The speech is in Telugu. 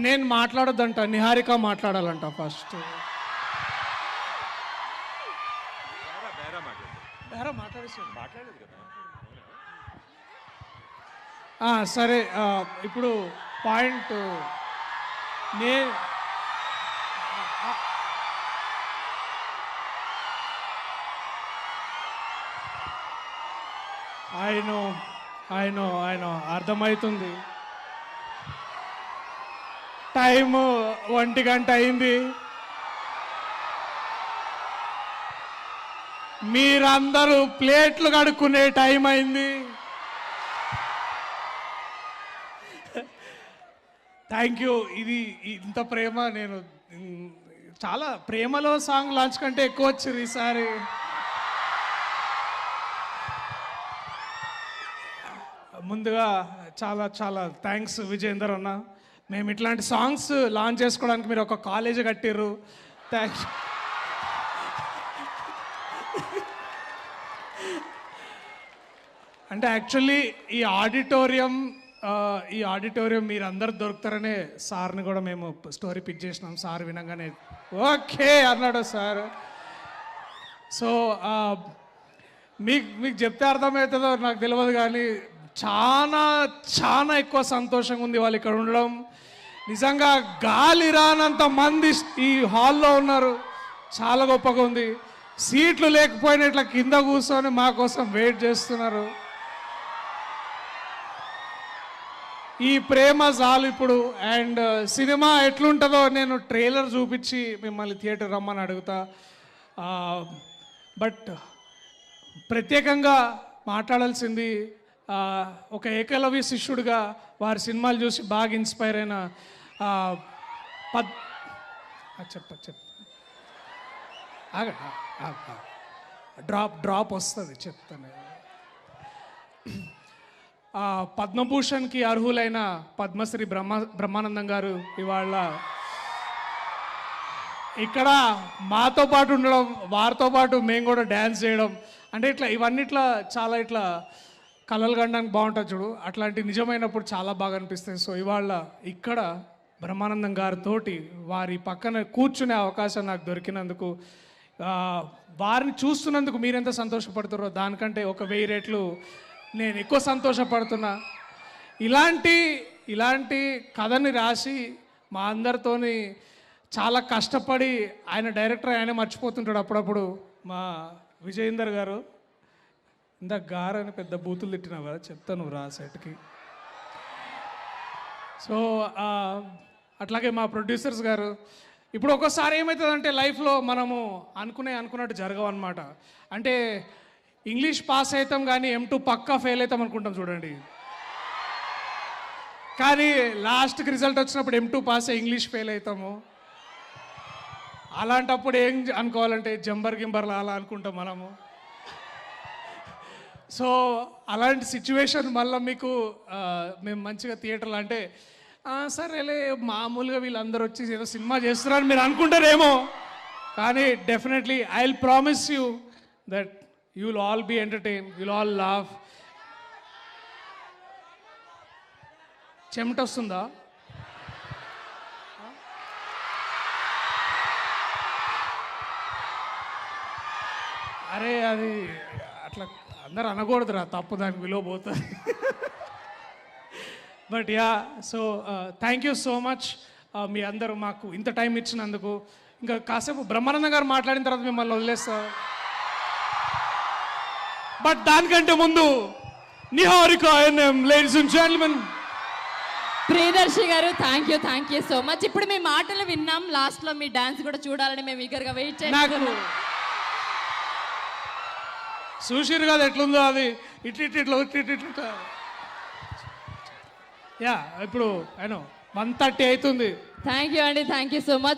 నేను మాట్లాడొద్దంట, నిహారిక మాట్లాడాలంట ఫస్ట్. సరే, ఇప్పుడు పాయింట్ నే ఆయన అర్థమవుతుంది. టైము 1 గంట అయింది. మీరందరూ ప్లేట్లు కడుక్కునే టైం అయింది. Thank you. ఇది ఇంత ప్రేమ నేను చాలా ప్రేమలో సాంగ్ లాంచ్ కంటే ఎక్కువ వచ్చింది ఈసారి. ముందుగా చాలా చాలా థ్యాంక్స్ విజయేందర్ అన్న. మేము ఇట్లాంటి సాంగ్స్ లాంచ్ చేసుకోవడానికి మీరు ఒక కాలేజ్ కట్టిర్రు. థ్యాంక్స్. అంటే యాక్చువల్లీ ఈ ఆడిటోరియం మీరు అందరు దొరుకుతారనే సార్ని కూడా మేము స్టోరీ పిక్ చేసినాం. సార్ వినంగానే ఓకే అన్నాడు సార్. సో మీకు చెప్తే అర్థమవుతుందో నాకు తెలియదు, కానీ చాలా చాలా ఎక్కువ సంతోషంగా ఉంది వాళ్ళు ఇక్కడ ఉండడం. నిజంగా గాలి రానంత మంది ఈ హాల్లో ఉన్నారు. చాలా గొప్పగా ఉంది. సీట్లు లేకపోయినా ఇట్లా కింద కూర్చొని మా కోసం వెయిట్ చేస్తున్నారు. ఈ ప్రేమ చాలు ఇప్పుడు. అండ్ సినిమా ఎట్లుంటుందో నేను ట్రైలర్ చూపించి మిమ్మల్ని థియేటర్ రమ్మని అడుగుతా. బట్ ప్రత్యేకంగా మాట్లాడాల్సింది ఒక ఏకలవ్య శిష్యుడిగా వారి సినిమాలు చూసి బాగా ఇన్స్పైర్ అయిన డ్రాప్ వస్తుంది చెప్తాను. పద్మభూషణ్కి అర్హులైన పద్మశ్రీ బ్రహ్మానందం గారు ఇవాళ ఇక్కడ మాతో పాటు ఉండడం, వారితో పాటు మేము కూడా డ్యాన్స్ చేయడం, అంటే ఇవన్నీ చాలా కలలు కనడానికి బాగుంటుంది చూడు, అట్లాంటి నిజమైనప్పుడు చాలా బాగా అనిపిస్తుంది. సో ఇవాళ ఇక్కడ బ్రహ్మానందం గారితోటి వారి పక్కన కూర్చునే అవకాశం నాకు దొరికినందుకు, వారిని చూస్తున్నందుకు మీరెంత సంతోషపడుతారో దానికంటే 1000 రెట్లు నేను ఎక్కువ సంతోషపడుతున్నా. ఇలాంటి కథని రాసి మా అందరితోని చాలా కష్టపడి ఆయన డైరెక్టర్ ఆయనే మర్చిపోతుంటాడు అప్పుడప్పుడు. మా విజయేందర్ గారు ఇందాక గారని పెద్ద బూతులు తిట్టినావు కదా, చెప్తాను రా సెట్కి. సో అట్లాగే మా ప్రొడ్యూసర్స్ గారు. ఇప్పుడు ఒక్కోసారి ఏమవుతుందంటే లైఫ్లో మనము అనుకున్నట్టు జరగవు అనమాట. అంటే ఇంగ్లీష్ పాస్ అవుతాం కానీ M2 పక్కా ఫెయిల్ అవుతాం అనుకుంటాం చూడండి. కానీ లాస్ట్కి రిజల్ట్ వచ్చినప్పుడు M2 పాస్ అయ్యి ఇంగ్లీష్ ఫెయిల్ అవుతాము. అలాంటప్పుడు ఏం అనుకోవాలంటే గింబర్లా అలా అనుకుంటాం మనము. సో అలాంటి సిచ్యువేషన్ మళ్ళీ మీకు మేము మంచిగా థియేటర్లో అంటే సరేలే మామూలుగా వీళ్ళందరూ వచ్చి ఏదో సినిమా చేస్తున్నారని మీరు అనుకుంటారేమో, కానీ definitely I will promise you that you will all be entertain, you will all laugh. చెమట వస్తుందా? అరే అది అట్లా అందరు అనకూడదురా, తప్పు, దానికి విలువ పోతుంది. But yeah, so thank you so much మీ అందరూ మాకు ఇంత టైం ఇచ్చినందుకు. ఇంకా కాసేపు బ్రహ్మానందం గారు మాట్లాడిన తర్వాత మిమ్మల్ని వదిలేస్తా. బట్ దానికంటే ముందు Niharika NM, ladies and gentlemen. Priyadarshi గారు థ్యాంక్ యూ సో మచ్. ఇప్పుడు మీ మాటలు విన్నాం, లాస్ట్లో మీ డాన్స్ కూడా చూడాలని మేము ఈగర్గా వెయిట్ చేస్తున్నాం. చూసిరు కదా ఎట్లుందో అది, ఇట్లా యా. ఇప్పుడు 1:30 అవుతుంది. థ్యాంక్ యూ అండి, థ్యాంక్ యూ సో మచ్.